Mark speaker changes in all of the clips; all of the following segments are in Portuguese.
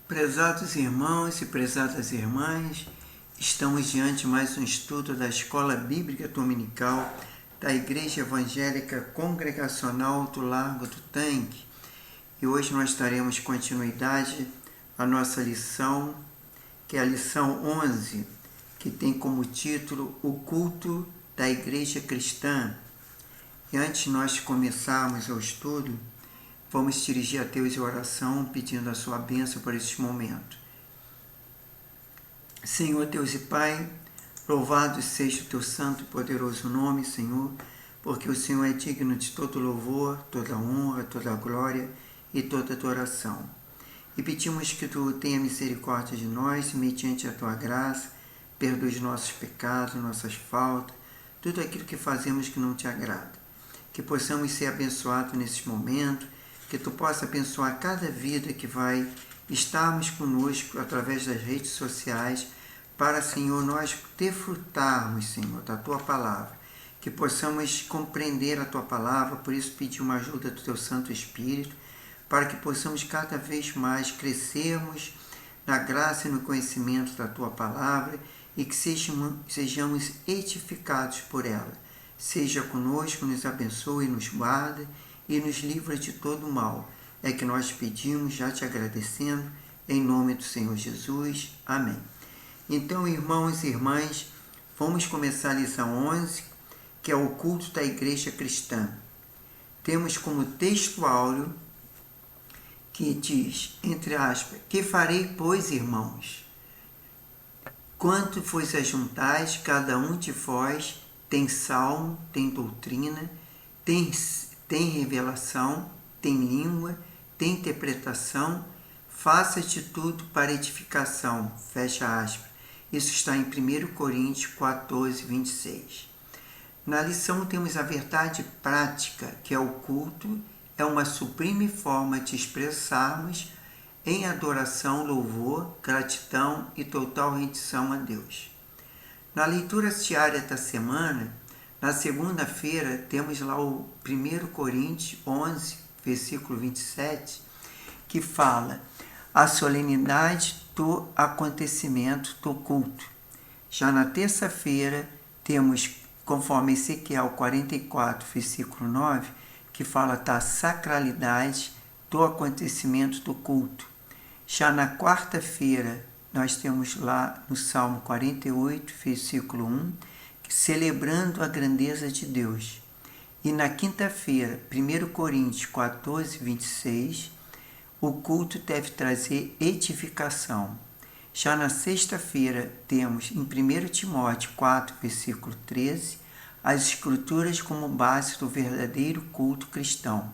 Speaker 1: Prezados irmãos e prezadas irmãs, estamos diante de mais um estudo da Escola Bíblica Dominical da Igreja Evangélica Congregacional do Largo do Tanque. E hoje nós daremos continuidade à nossa lição, que é a lição 11, que tem como título O Culto da Igreja Cristã. E antes de nós começarmos o estudo, vamos dirigir a Deus em oração, pedindo a sua bênção por este momento. Senhor Deus e Pai, louvado seja o teu santo e poderoso nome, Senhor, porque o Senhor é digno de todo louvor, toda honra, toda glória e toda adoração. E pedimos que tu tenha misericórdia de nós, mediante a tua graça, perdoe os nossos pecados, nossas faltas, tudo aquilo que fazemos que não te agrada. Que possamos ser abençoados nesse momento, que tu possa abençoar cada vida que vai estarmos conosco através das redes sociais, para, Senhor, nós desfrutarmos, Senhor, da tua palavra, que possamos compreender a tua palavra, por isso pedir uma ajuda do teu Santo Espírito, para que possamos cada vez mais crescermos na graça e no conhecimento da tua palavra e que sejamos edificados por ela. Seja conosco, nos abençoe, nos guarda e nos livra de todo o mal. É que nós pedimos, já te agradecendo, em nome do Senhor Jesus. Amém. Então, irmãos e irmãs, vamos começar a lição 11, que é o culto da Igreja Cristã. Temos como texto áureo que diz, entre aspas, que farei, pois, irmãos? Quanto vos ajuntais, cada um de vós tem salmo, tem doutrina, tem revelação, tem língua, tem interpretação, faça de tudo para edificação, fecha aspas. Isso está em 1 Coríntios 14, 26. Na lição temos a verdade prática, que é o culto, é uma sublime forma de expressarmos em adoração, louvor, gratidão e total rendição a Deus. Na leitura diária da semana, na segunda-feira, temos lá o 1 Coríntios 11, versículo 27, que fala a solenidade do acontecimento do culto. Já na terça-feira, temos, conforme Ezequiel 44, versículo 9, que fala da sacralidade do acontecimento do culto. Já na quarta-feira, nós temos lá no Salmo 48, versículo 1, celebrando a grandeza de Deus. E na quinta-feira, 1 Coríntios 14, 26, o culto deve trazer edificação. Já na sexta-feira, temos em 1 Timóteo 4, versículo 13, as Escrituras como base do verdadeiro culto cristão.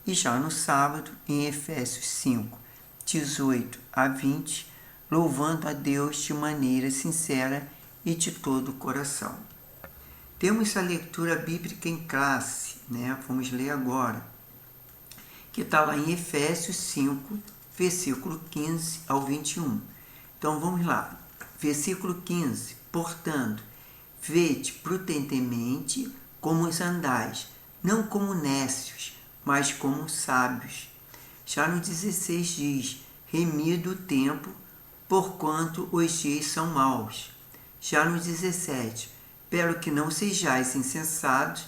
Speaker 1: E já no sábado, em Efésios 5, 18 a 20, louvando a Deus de maneira sincera e de todo o coração. Temos a leitura bíblica em classe, Vamos ler agora, que está lá em Efésios 5, versículo 15 ao 21. Então vamos lá, versículo 15. Portanto, vede prudentemente como os andais, não como necios, mas como sábios. Já no 16 diz, remido o tempo, porquanto os dias são maus. Já no 17, espero que não sejais insensatos,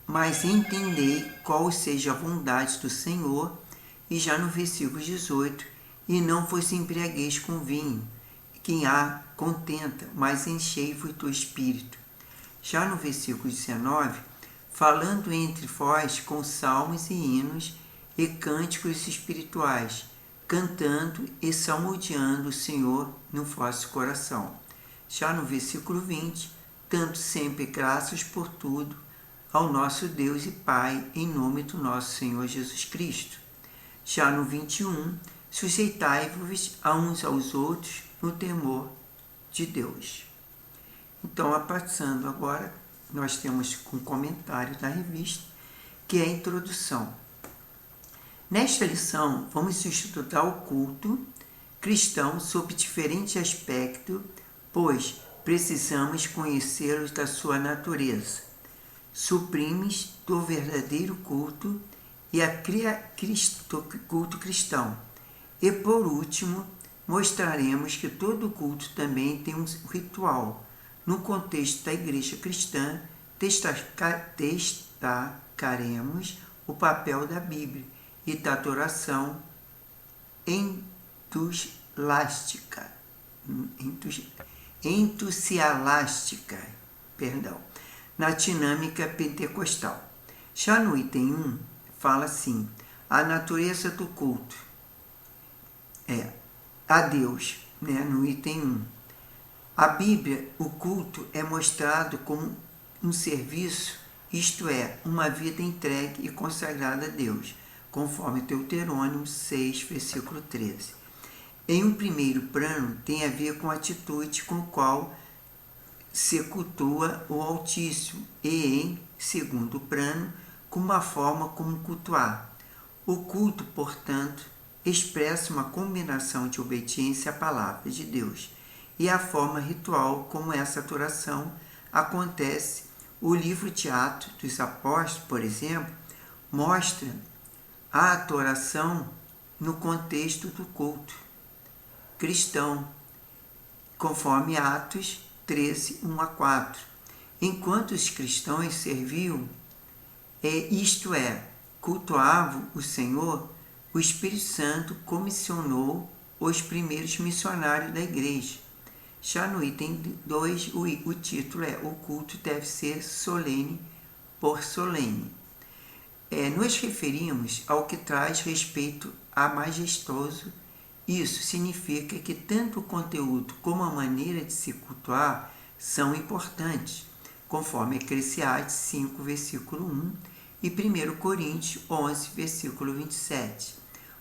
Speaker 1: mas entendei qual seja a vontade do Senhor. E já no versículo 18, e não vos embriagueis com vinho, que há contenta, mas enchei-vos do Espírito. Já no versículo 19, falando entre vós com salmos e hinos e cânticos espirituais, cantando e salmodiando o Senhor no vosso coração. Já no versículo 20, dando sempre graças por tudo ao nosso Deus e Pai, em nome do nosso Senhor Jesus Cristo. Já no 21, sujeitai-vos a uns aos outros no temor de Deus. Então, passando agora, nós temos um comentário da revista, que é a introdução. Nesta lição, vamos estudar o culto cristão sob diferente aspecto, pois precisamos conhecê-los da sua natureza, sublimes do verdadeiro culto e a culto cristão. E por último, mostraremos que todo culto também tem um ritual. No contexto da igreja cristã, destacaremos o papel da Bíblia e da adoração entusiástica, na dinâmica pentecostal. Já no item 1, fala assim, a natureza do culto a Deus, no item 1. A Bíblia, o culto é mostrado como um serviço, isto é, uma vida entregue e consagrada a Deus, conforme Deuteronômio 6, versículo 13. Em um primeiro plano, tem a ver com a atitude com a qual se cultua o Altíssimo, e em segundo plano, com uma forma como cultuar. O culto, portanto, expressa uma combinação de obediência à palavra de Deus e a forma ritual como essa adoração acontece. O livro de Atos dos Apóstolos, por exemplo, mostra a adoração no contexto do culto cristão, conforme Atos 13, 1 a 4. Enquanto os cristãos serviam, isto é, cultuavam o Senhor, o Espírito Santo comissionou os primeiros missionários da igreja. Já no item 2, o título é O culto deve ser solene por solene. Nos referimos ao que traz respeito a majestoso. Isso significa que tanto o conteúdo como a maneira de se cultuar são importantes, conforme Eclesiastes 5, versículo 1 e 1 Coríntios 11, versículo 27.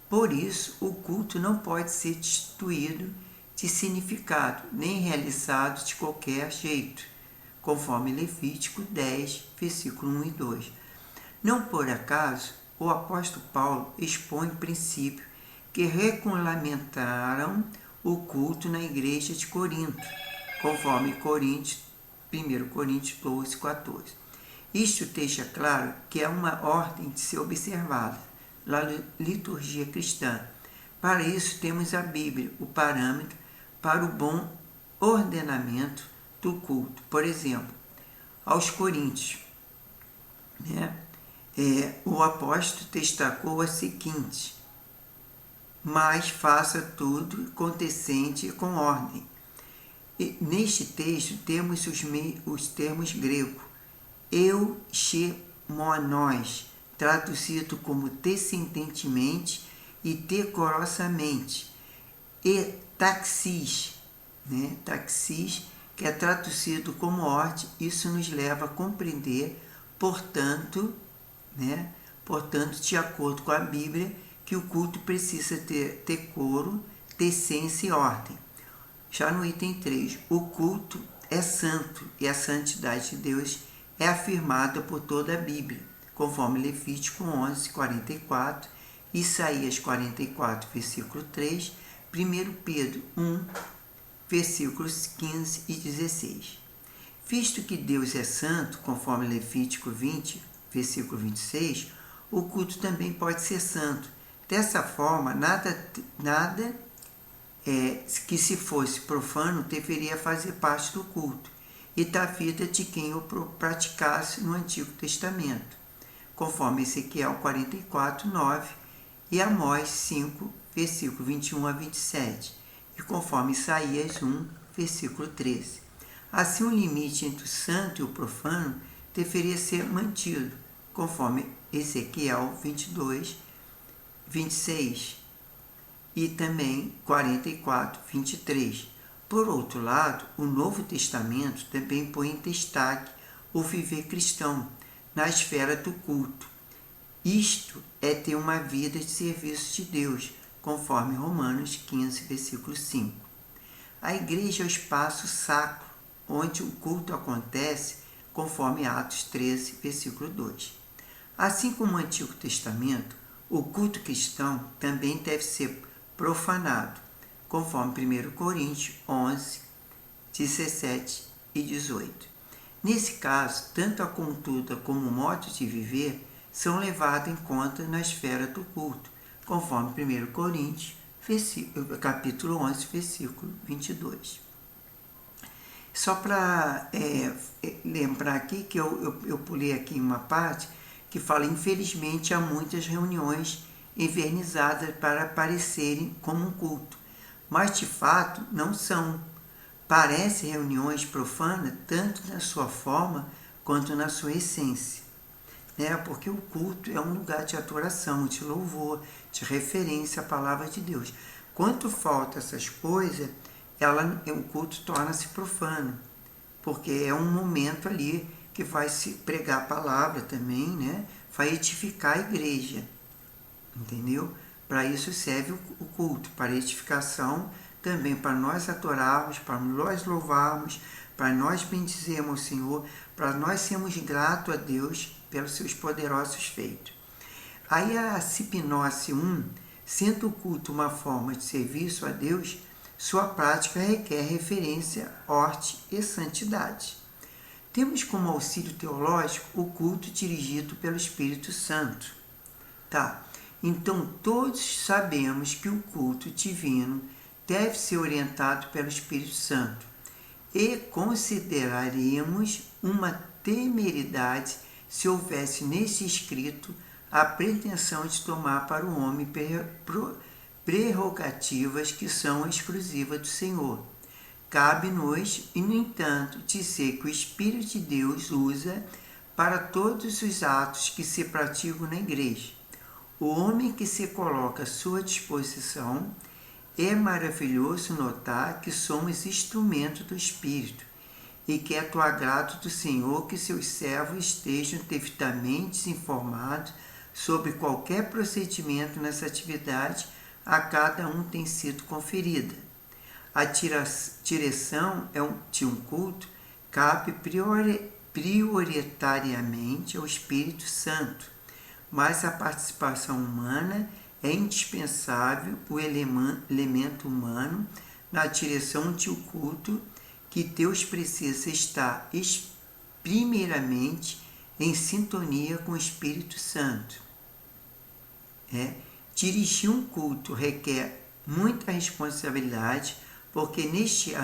Speaker 1: Por isso, o culto não pode ser destituído de significado, nem realizado de qualquer jeito, conforme Levítico 10, versículo 1 e 2. Não por acaso, o apóstolo Paulo expõe princípios que regulamentaram o culto na igreja de Corinto, conforme 1 Coríntios 12, 14. Isto deixa claro que é uma ordem de ser observada na liturgia cristã. Para isso, temos a Bíblia, o parâmetro para o bom ordenamento do culto. Por exemplo, aos Coríntios, o apóstolo destacou a seguinte: mas faça tudo com decente e com ordem. E neste texto temos os termos gregos euchemonos, traduzido como decentemente e decorosamente, e taxis, taxis, que é traduzido como ordem. Isso nos leva a compreender, portanto, de acordo com a Bíblia, que o culto precisa ter decoro, decência e ordem. Já no item 3, o culto é santo e a santidade de Deus é afirmada por toda a Bíblia, conforme Levítico 11, 44, Isaías 44, versículo 3, 1 Pedro 1, versículos 15 e 16. Visto que Deus é santo, conforme Levítico 20, versículo 26, o culto também pode ser santo. Dessa forma, nada que se fosse profano deveria fazer parte do culto e da vida de quem o praticasse no Antigo Testamento, conforme Ezequiel 44, 9 e Amós 5, versículo 21 a 27, e conforme Isaías 1, versículo 13. Assim, o limite entre o santo e o profano deveria ser mantido, conforme Ezequiel 22, 26 e também 44, 23. Por outro lado, o Novo Testamento também põe em destaque o viver cristão na esfera do culto. Isto é ter uma vida de serviço de Deus, conforme Romanos 15, versículo 5. A igreja é o espaço sacro onde o culto acontece, conforme Atos 13, versículo 2. Assim como no Antigo Testamento, o culto cristão também deve ser profanado, conforme 1 Coríntios 11, 17 e 18. Nesse caso, tanto a conduta como o modo de viver são levados em conta na esfera do culto, conforme 1 Coríntios capítulo 11, versículo 22. Só para lembrar aqui que eu pulei aqui uma parte que fala: infelizmente há muitas reuniões envernizadas para parecerem como um culto, mas de fato não são. Parecem reuniões profanas tanto na sua forma quanto na sua essência, né? Porque o culto é um lugar de adoração, de louvor, de referência à palavra de Deus. Quanto falta essas coisas, o culto torna-se profano, porque é um momento ali que vai se pregar a palavra também, né? Vai edificar a igreja, entendeu? Para isso serve o culto, para edificação também, para nós adorarmos, para nós louvarmos, para nós bendizermos o Senhor, para nós sermos gratos a Deus pelos seus poderosos feitos. Aí a Sipnose 1, sendo o culto uma forma de serviço a Deus, sua prática requer referência, ordem e santidade. Temos como auxílio teológico o culto dirigido pelo Espírito Santo. Tá? Então todos sabemos que o culto divino deve ser orientado pelo Espírito Santo e consideraremos uma temeridade se houvesse nesse escrito a pretensão de tomar para o homem prerrogativas que são exclusivas do Senhor. Cabe-nos, no entanto, dizer que o Espírito de Deus usa para todos os atos que se praticam na igreja. O homem que se coloca à sua disposição, é maravilhoso notar que somos instrumentos do Espírito e que é do agrado do Senhor que seus servos estejam devidamente informados sobre qualquer procedimento nessa atividade a cada um tem sido conferida. A direção de um culto cabe prioritariamente ao Espírito Santo, mas a participação humana é indispensável, o elemento humano na direção de um culto que Deus precisa estar primeiramente em sintonia com o Espírito Santo. Dirigir um culto requer muita responsabilidade, porque neste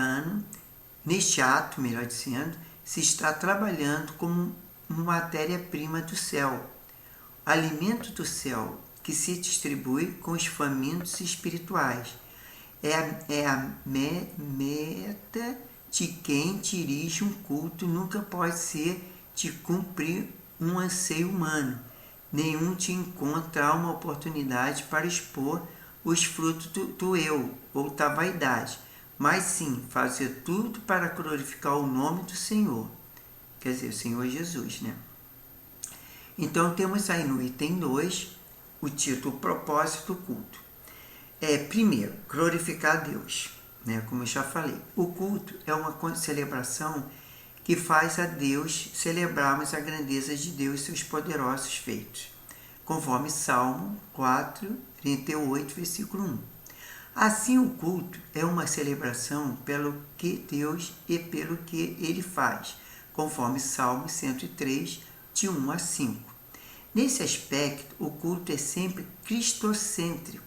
Speaker 1: ato, melhor dizendo, se está trabalhando como matéria-prima do céu, alimento do céu, que se distribui com os famintos espirituais. É a meta de quem dirige um culto, nunca pode ser de cumprir um anseio humano, nenhum de encontrar uma oportunidade para expor os frutos do eu ou da vaidade, mas sim fazer tudo para glorificar o nome do Senhor, quer dizer, o Senhor Jesus, né? Então temos aí no item 2 o título: propósito do culto. Primeiro, glorificar a Deus, né? Como eu já falei, o culto é uma celebração que faz a Deus celebrarmos a grandeza de Deus e seus poderosos feitos, conforme Salmo 4, 38, versículo 1. Assim, o culto é uma celebração pelo que Deus e pelo que Ele faz, conforme Salmo 103, de 1 a 5. Nesse aspecto, o culto é sempre cristocêntrico,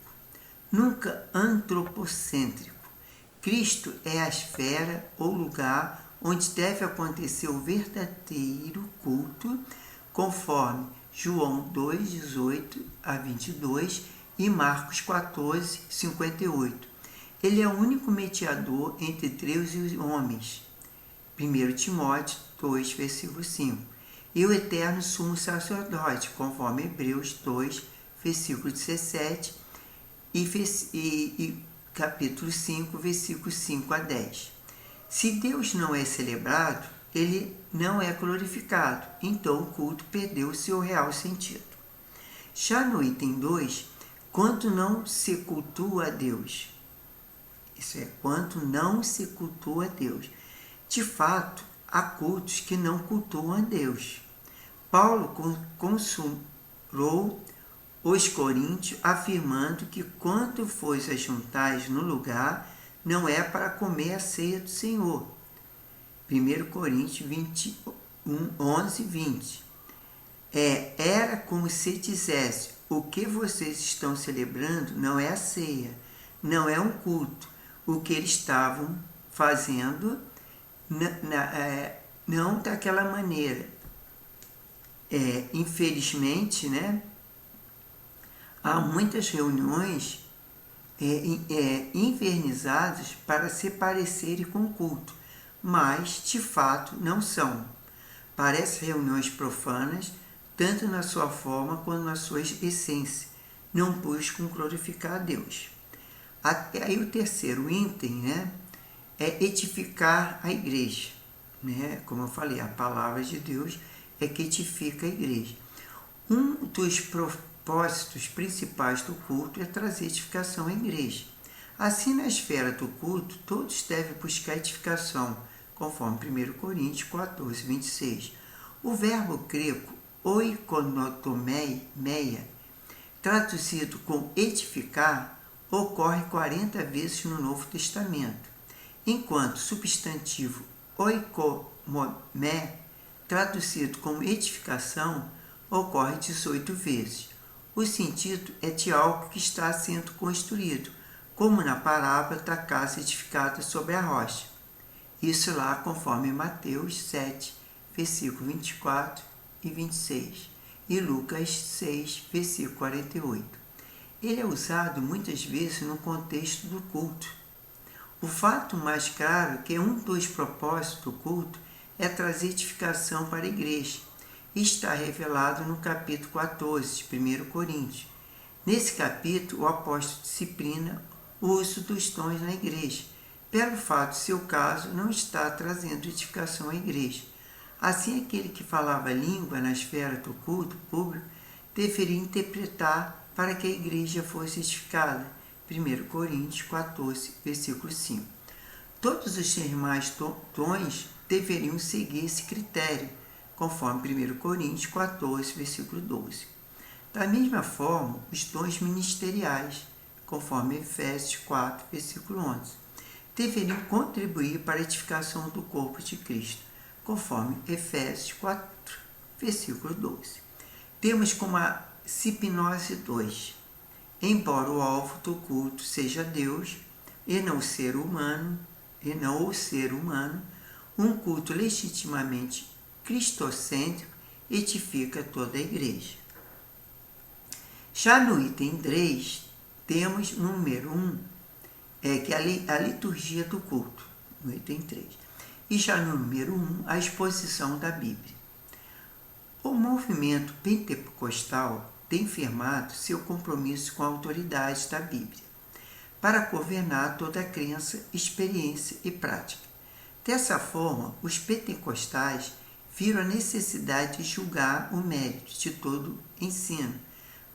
Speaker 1: nunca antropocêntrico. Cristo é a esfera ou lugar onde deve acontecer o verdadeiro culto, conforme João 2, 18 a 22 e Marcos 14, 58. Ele é o único mediador entre Deus e os homens. 1 Timóteo 2, versículo 5. E o eterno sumo sacerdote, conforme Hebreus 2, versículo 17 e capítulo 5, versículos 5 a 10. Se Deus não é celebrado, ele não é glorificado, então o culto perdeu o seu real sentido. Já no item 2, quanto não se cultua a Deus. Isso é, quanto não se cultua a Deus. De fato, há cultos que não cultuam a Deus. Paulo consolou os coríntios, afirmando que quando vos ajuntais no lugar, não é para comer a ceia do Senhor. 1 Coríntios 11, 20. Era como se dissesse: o que vocês estão celebrando não é a ceia, não é um culto. O que eles estavam fazendo não daquela maneira. Infelizmente, né, há muitas reuniões invernizadas para se parecerem com culto, mas de fato não são. Parecem reuniões profanas, tanto na sua forma quanto na sua essência. Não buscam glorificar a Deus. Aí o terceiro item, né, é edificar a igreja. Né? Como eu falei, a palavra de Deus é que edifica a igreja. Um dos propósitos principais do culto é trazer edificação à igreja. Assim, na esfera do culto, todos devem buscar edificação, conforme 1 Coríntios 14, 26. O verbo grego oikonotomeia, traduzido com edificar, ocorre 40 vezes no Novo Testamento, enquanto o substantivo oikomomé, traduzido como edificação, ocorre 18 vezes. O sentido é de algo que está sendo construído, como na parábola da casa edificada sobre a rocha. Isso lá conforme Mateus 7, versículo 24 e 26, e Lucas 6, versículo 48. Ele é usado muitas vezes no contexto do culto. O fato mais claro é que um dos propósitos do culto é trazer edificação para a igreja, e está revelado no capítulo 14 de 1 Coríntios. Nesse capítulo, o apóstolo disciplina o uso dos dons na igreja, pelo fato de seu caso não estar trazendo edificação à igreja. Assim, aquele que falava língua na esfera do culto público deveria interpretar para que a igreja fosse edificada. 1 Coríntios 14, versículo 5. Todos os demais dons deveriam seguir esse critério, conforme 1 Coríntios 14, versículo 12. Da mesma forma, os dons ministeriais, conforme Efésios 4, versículo 11, deveriam contribuir para a edificação do corpo de Cristo, conforme Efésios 4, versículo 12. Temos como a Sipnose 2. Embora o alvo do culto seja Deus e não o ser humano, um culto legitimamente cristocêntrico edifica toda a igreja. Já no item 3, temos número 1, que é a liturgia do culto, no item 3. E já no número 1, a exposição da Bíblia. O movimento pentecostal tem firmado seu compromisso com a autoridade da Bíblia, para governar toda a crença, experiência e prática. Dessa forma, os pentecostais viram a necessidade de julgar o mérito de todo ensino,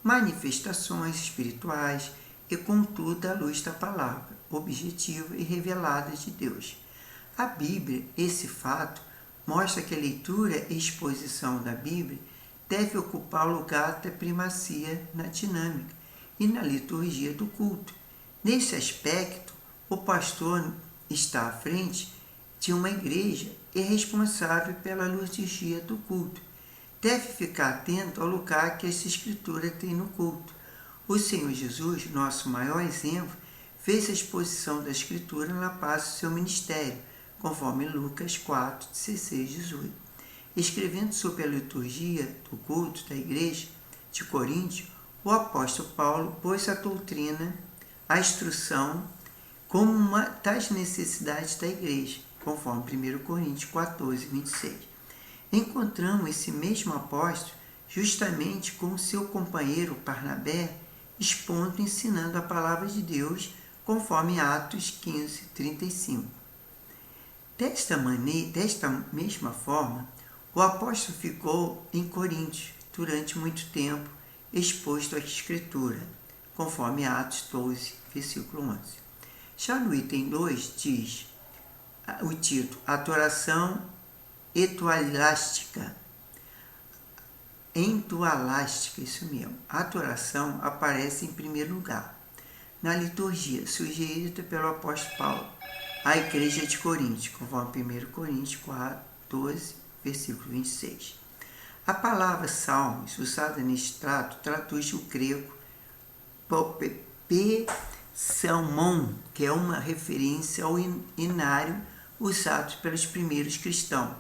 Speaker 1: manifestações espirituais e, contudo, à luz da palavra objetiva e revelada de Deus. A Bíblia, esse fato, mostra que a leitura e exposição da Bíblia deve ocupar o lugar da primacia na dinâmica e na liturgia do culto. Nesse aspecto, o pastor está à frente de uma igreja e responsável pela liturgia do culto. Deve ficar atento ao lugar que essa escritura tem no culto. O Senhor Jesus, nosso maior exemplo, fez a exposição da escritura na base do seu ministério, conforme Lucas 4, 16 e 18. Escrevendo sobre a liturgia do culto da igreja de Corinto, o apóstolo Paulo pôs a doutrina, a instrução, como uma das necessidades da igreja, conforme 1 Coríntios 14, 26. Encontramos esse mesmo apóstolo justamente com seu companheiro Barnabé, expondo e ensinando a palavra de Deus, conforme Atos 15, 35. Desta mesma forma, o apóstolo ficou em Corinto durante muito tempo, exposto à Escritura, conforme Atos 12, versículo 11. Já no item 2 diz o título, Adoração entualástica. Isso mesmo. A adoração aparece em primeiro lugar na liturgia sugerida pelo apóstolo Paulo à igreja de Corinto, conforme 1 Coríntios 4, 12, versículo 26. A palavra salmos, usada neste trato, traduz o grego salmão, que é referência ao inário usado pelos primeiros cristãos.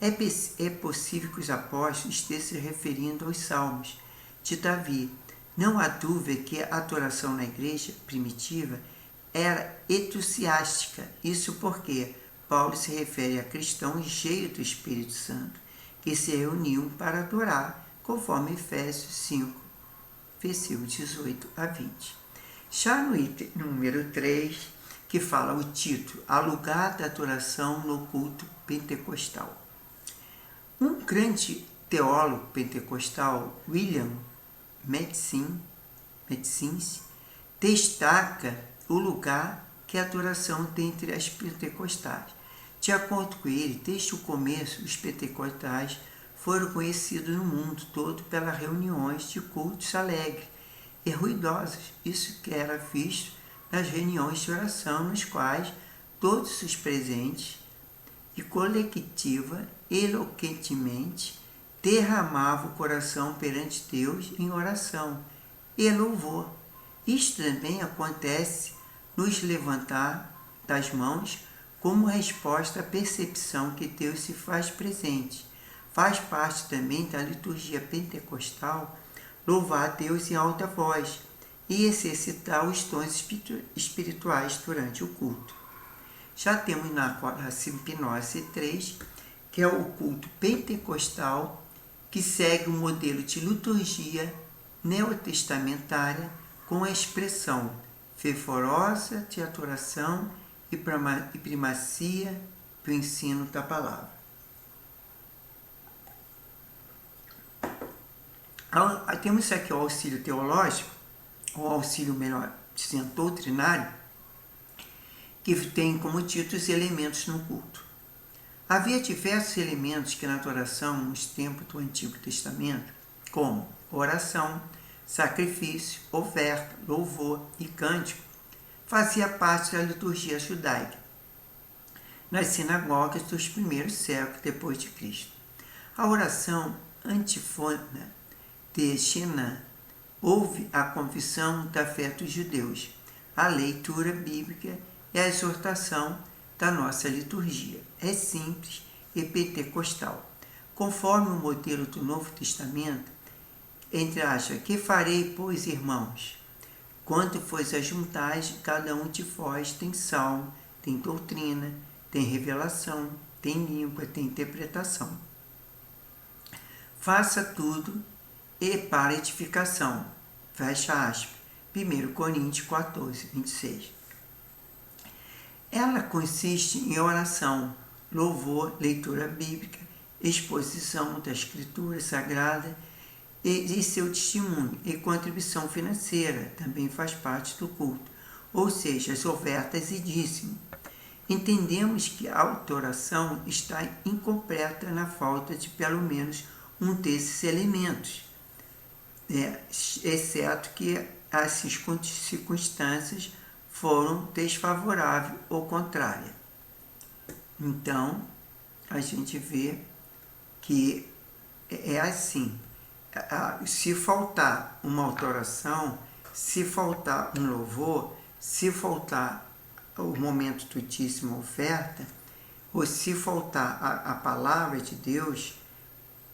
Speaker 1: É possível que os apóstolos estejam se referindo aos salmos de Davi. Não há dúvida que a adoração na igreja primitiva era entusiástica. Isso porque Paulo se refere a cristãos cheios do Espírito Santo, que se reuniam para adorar, conforme Efésios 5, versículos 18 a 20. Já no item número 3, que fala o título, a lugar da adoração no culto pentecostal. Um grande teólogo pentecostal, William Mathesius, destaca o lugar que a adoração tem entre as pentecostais. De acordo com ele, desde o começo, os pentecostais foram conhecidos no mundo todo pelas reuniões de cultos alegres e ruidosas. Isso que era visto nas reuniões de oração, nas quais todos os presentes e coletiva, eloquentemente, derramava o coração perante Deus em oração e louvor. Isto também acontece nos levantar das mãos como resposta à percepção que Deus se faz presente. Faz parte também da liturgia pentecostal louvar a Deus em alta voz e exercitar os tons espirituais durante o culto. Já temos na Simpinose 3, que é o culto pentecostal, que segue um modelo de liturgia neotestamentária com a expressão fervorosa de adoração e primacia do ensino da palavra. Temos aqui o auxílio teológico, ou auxílio, melhor dizendo, doutrinário, que tem como título os elementos no culto. Havia diversos elementos que na adoração nos tempos do Antigo Testamento, como oração, sacrifício, oferta, louvor e cântico, fazia parte da liturgia judaica nas sinagogas dos primeiros séculos depois de Cristo. A oração antífona de Shema houve a confissão da fé dos judeus, a leitura bíblica e a exortação da nossa liturgia. É simples e pentecostal. Conforme o modelo do Novo Testamento, entre aspas, que farei, pois, irmãos? Quando vos ajuntais, cada um de vós tem salmo, tem doutrina, tem revelação, tem língua, tem interpretação. Faça tudo e para edificação. Fecha aspas. 1 Coríntios 14, 26. Ela consiste em oração, louvor, leitura bíblica, exposição da Escritura Sagrada e de seu testemunho e contribuição financeira também faz parte do culto, ou seja, as ofertas e dízimo. Entendemos que a adoração está incompleta na falta de pelo menos um desses elementos, exceto que as circunstâncias foram desfavoráveis ou contrárias. Então, a gente vê que é assim. Se faltar uma adoração, se faltar um louvor, se faltar o momento do dízimo, oferta, ou se faltar a palavra de Deus,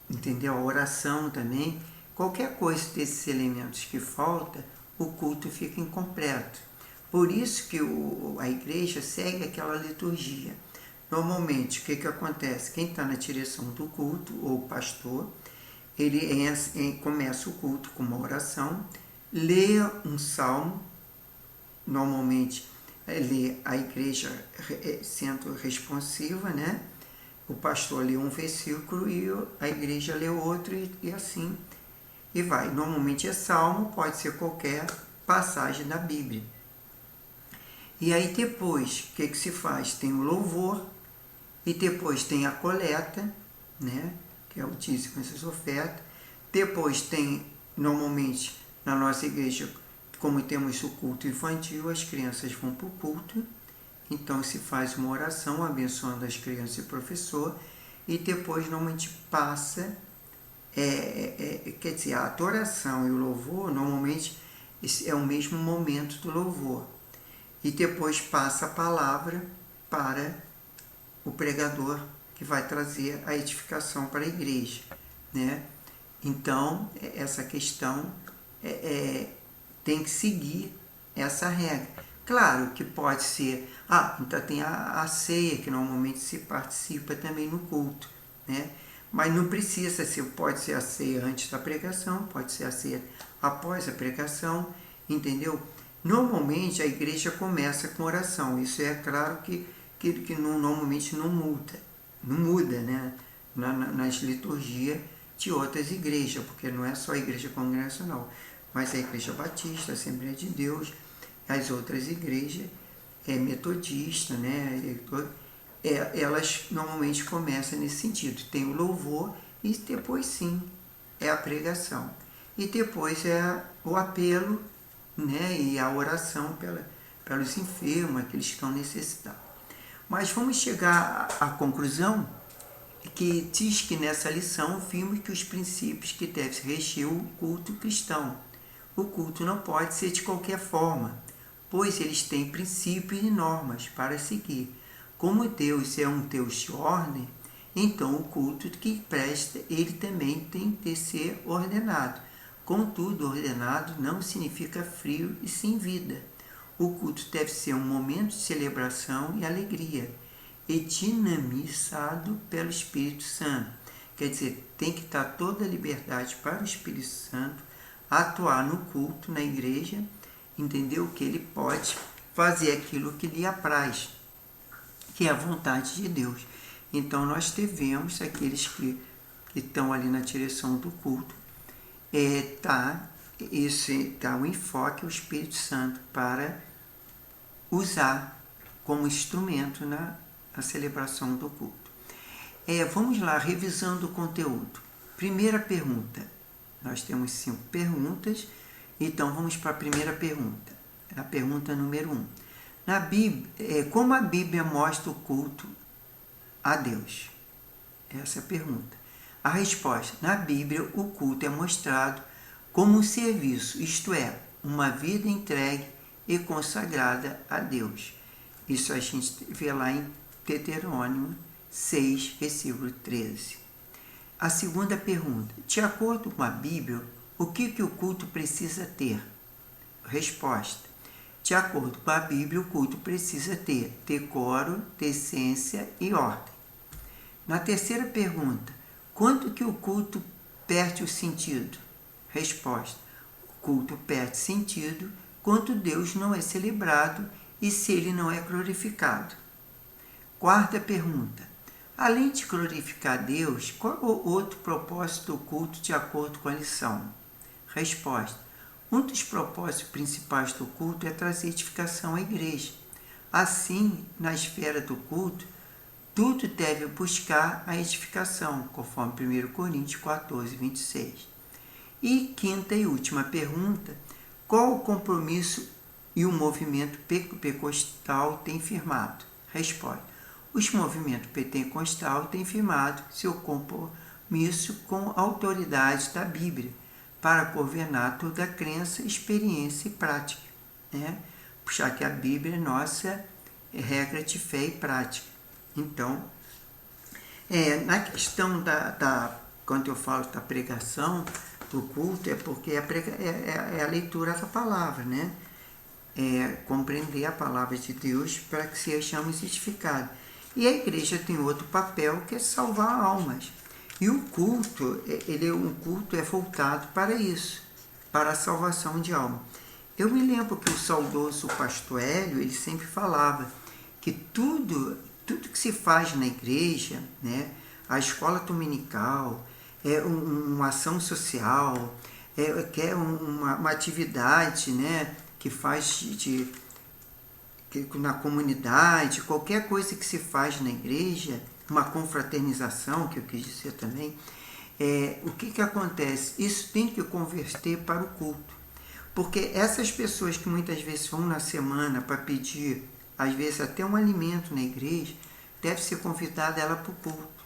Speaker 1: entendeu? A oração também, qualquer coisa desses elementos que falta, o culto fica incompleto. Por isso que a igreja segue aquela liturgia. Normalmente, o que acontece? Quem está na direção do culto, ou o pastor, ele começa o culto com uma oração, lê um salmo, normalmente lê a igreja sendo responsiva, né? O pastor lê um versículo e a igreja lê outro e assim e vai. Normalmente é salmo, pode ser qualquer passagem da Bíblia. E aí depois, o que se faz? Tem o louvor e depois tem a coleta, né? Que é o dízimo, essas ofertas. Depois tem, normalmente, na nossa igreja, como temos o culto infantil, as crianças vão para o culto, então se faz uma oração abençoando as crianças e o professor, e depois normalmente passa, quer dizer, a adoração e o louvor, normalmente é o mesmo momento do louvor, e depois passa a palavra para o pregador, que vai trazer a edificação para a igreja, né? Então, essa questão tem que seguir essa regra. Claro que pode ser, então tem a ceia, que normalmente se participa também no culto, né? Mas não precisa ser, pode ser a ceia antes da pregação, pode ser a ceia após a pregação, entendeu? Normalmente a igreja começa com oração, isso é claro que normalmente não muda, né? Nas liturgias de outras igrejas, porque não é só a igreja congregacional, mas a igreja batista, a Assembleia de Deus, as outras igrejas metodistas, né? Elas normalmente começam nesse sentido, tem o louvor e depois sim é a pregação. E depois é o apelo, né? E a oração pelos enfermos, aqueles que estão necessitados. Mas vamos chegar à conclusão que diz que nessa lição vimos que os princípios que devem reger o culto cristão. O culto não pode ser de qualquer forma, pois eles têm princípios e normas para seguir. Como Deus é um Deus de ordem, então o culto que presta, ele também tem de ser ordenado. Contudo, ordenado não significa frio e sem vida. O culto deve ser um momento de celebração e alegria, e dinamizado pelo Espírito Santo. Quer dizer, tem que estar toda a liberdade para o Espírito Santo atuar no culto, na igreja, entendeu? Que ele pode fazer aquilo que lhe apraz, que é a vontade de Deus. Então nós devemos, aqueles que estão ali na direção do culto, tá o enfoque, o Espírito Santo, para usar como instrumento na celebração do culto. Vamos lá, revisando o conteúdo. Primeira pergunta. Nós temos 5 perguntas, então vamos para a primeira pergunta. A pergunta número 1. Na Bíblia, como a Bíblia mostra o culto a Deus? Essa é a pergunta. A resposta: na Bíblia, o culto é mostrado como um serviço, isto é, uma vida entregue e consagrada a Deus. Isso a gente vê lá em Deuteronômio 6, versículo 13. A segunda pergunta: de acordo com a Bíblia, o que o culto precisa ter? Resposta: de acordo com a Bíblia, o culto precisa ter decoro, decência e ordem. Na terceira pergunta: quando que o culto perde o sentido? Resposta: o culto perde sentido quando Deus não é celebrado e se ele não é glorificado. Quarta pergunta: além de glorificar Deus, qual é o outro propósito do culto de acordo com a lição? Resposta: um dos propósitos principais do culto é trazer edificação à igreja. Assim, na esfera do culto, tudo deve buscar a edificação, conforme 1 Coríntios 14, 26. E quinta e última pergunta: qual o compromisso e o movimento pentecostal tem firmado? Resposta: os movimentos pentecostal têm firmado seu compromisso com a autoridade da Bíblia para governar toda a crença, experiência e prática, né? Já que a Bíblia é nossa regra de fé e prática. Então, na questão quando eu falo da pregação, do culto, é porque é a leitura da palavra, né? Compreender a palavra de Deus para que sejamos edificados. E a igreja tem outro papel, que é salvar almas. E o culto, um culto voltado para isso, para a salvação de alma. Eu me lembro que o saudoso pastor Hélio, ele sempre falava que tudo que se faz na igreja, né, a escola dominical, uma ação social, uma atividade, né, que faz na comunidade, qualquer coisa que se faz na igreja, uma confraternização, que eu quis dizer também, o que acontece? Isso tem que converter para o culto. Porque essas pessoas que muitas vezes vão na semana para pedir, às vezes até um alimento na igreja, deve ser convidada ela para o culto.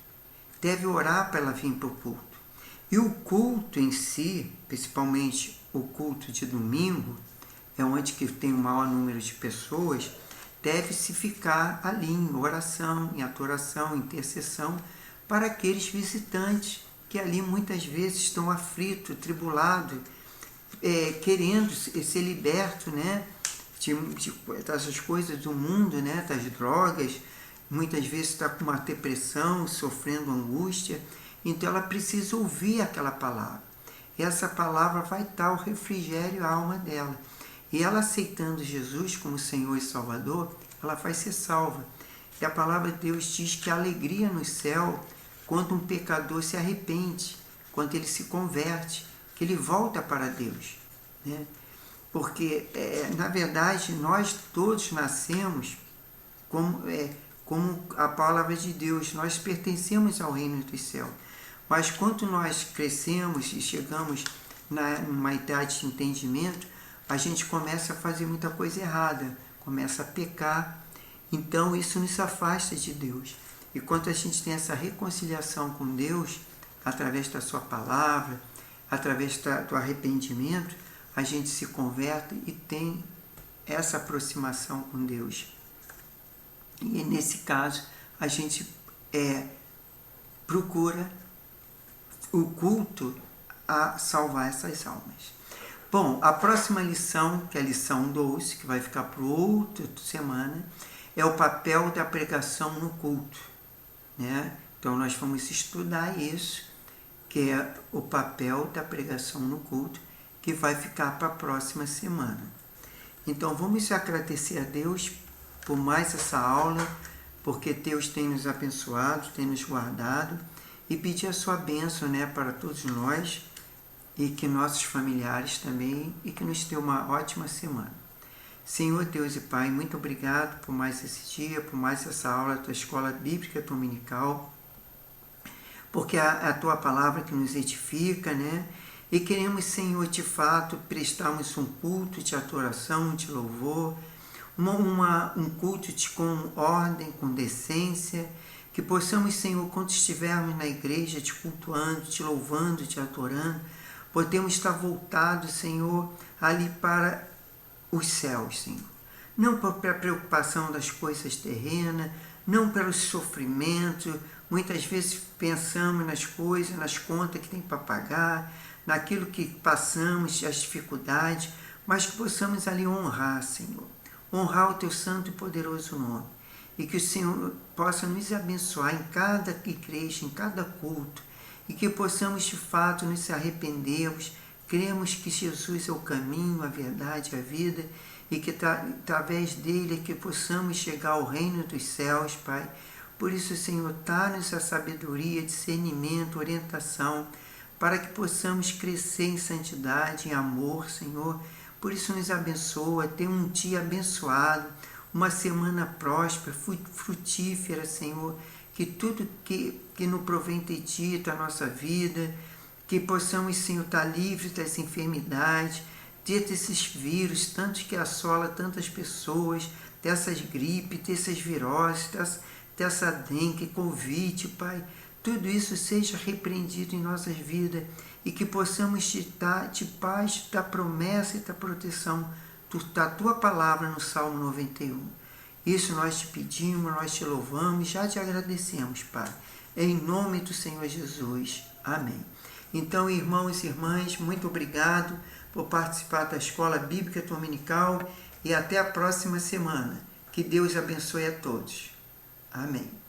Speaker 1: Deve orar para ela vir para o culto. E o culto em si, principalmente o culto de domingo, é onde que tem o maior número de pessoas, deve-se ficar ali em oração, em adoração, em intercessão, para aqueles visitantes que ali muitas vezes estão aflitos, tribulados, querendo ser libertos, né, dessas coisas do mundo, né, das drogas, muitas vezes está com uma depressão, sofrendo angústia, então ela precisa ouvir aquela palavra. E essa palavra vai dar o refrigério à alma dela. E ela aceitando Jesus como Senhor e Salvador, ela vai ser salva. E a palavra de Deus diz que a alegria no céu, quando um pecador se arrepende, quando ele se converte, que ele volta para Deus, né? Porque, na verdade, nós todos nascemos como a palavra de Deus, nós pertencemos ao reino dos céus. Mas quando nós crescemos e chegamos numa idade de entendimento, a gente começa a fazer muita coisa errada, começa a pecar, então isso nos afasta de Deus. E quando a gente tem essa reconciliação com Deus, através da sua palavra, através do arrependimento, a gente se converte e tem essa aproximação com Deus. E nesse caso, a gente procura o culto a salvar essas almas. Bom, a próxima lição, que é a lição 12, que vai ficar para outra semana, é o papel da pregação no culto, né? Então nós vamos estudar isso, que é o papel da pregação no culto, que vai ficar para a próxima semana. Então vamos agradecer a Deus por mais essa aula, porque Deus tem nos abençoado, tem nos guardado, e pedir a sua bênção, né, para todos nós, e que nossos familiares também, e que nos dê uma ótima semana. Senhor Deus e Pai, muito obrigado por mais esse dia, por mais essa aula da Escola Bíblica Dominical, porque é a Tua palavra que nos edifica, né? E queremos, Senhor, de fato, prestarmos um culto de adoração, de louvor, um culto com ordem, com decência, que possamos, Senhor, quando estivermos na igreja, te cultuando, te louvando, te adorando, podemos estar voltados, Senhor, ali para os céus, Senhor. Não para a preocupação das coisas terrenas, não pelo sofrimento. Muitas vezes pensamos nas coisas, nas contas que tem para pagar, naquilo que passamos, as dificuldades, mas que possamos ali honrar, Senhor. Honrar o Teu santo e poderoso nome. E que o Senhor possa nos abençoar em cada igreja, em cada culto, e que possamos de fato nos arrependermos, cremos que Jesus é o caminho, a verdade, a vida, e que através dele é que possamos chegar ao reino dos céus, Pai. Por isso, Senhor, dá-nos a sabedoria, discernimento, orientação, para que possamos crescer em santidade, em amor, Senhor. Por isso nos abençoa, tenha um dia abençoado, uma semana próspera, frutífera, Senhor, que tudo que nos provém de Ti, da nossa vida, que possamos, Senhor, estar livres das enfermidades, desses vírus, tantos que assola tantas pessoas, dessas gripes, dessas viroses, dessa dengue, Covid, Pai. Tudo isso seja repreendido em nossas vidas e que possamos te dar de paz, da promessa e da proteção da Tua palavra no Salmo 91. Isso nós te pedimos, nós te louvamos, já te agradecemos, Pai. Em nome do Senhor Jesus. Amém. Então, irmãos e irmãs, muito obrigado por participar da Escola Bíblica Dominical e até a próxima semana. Que Deus abençoe a todos. Amém.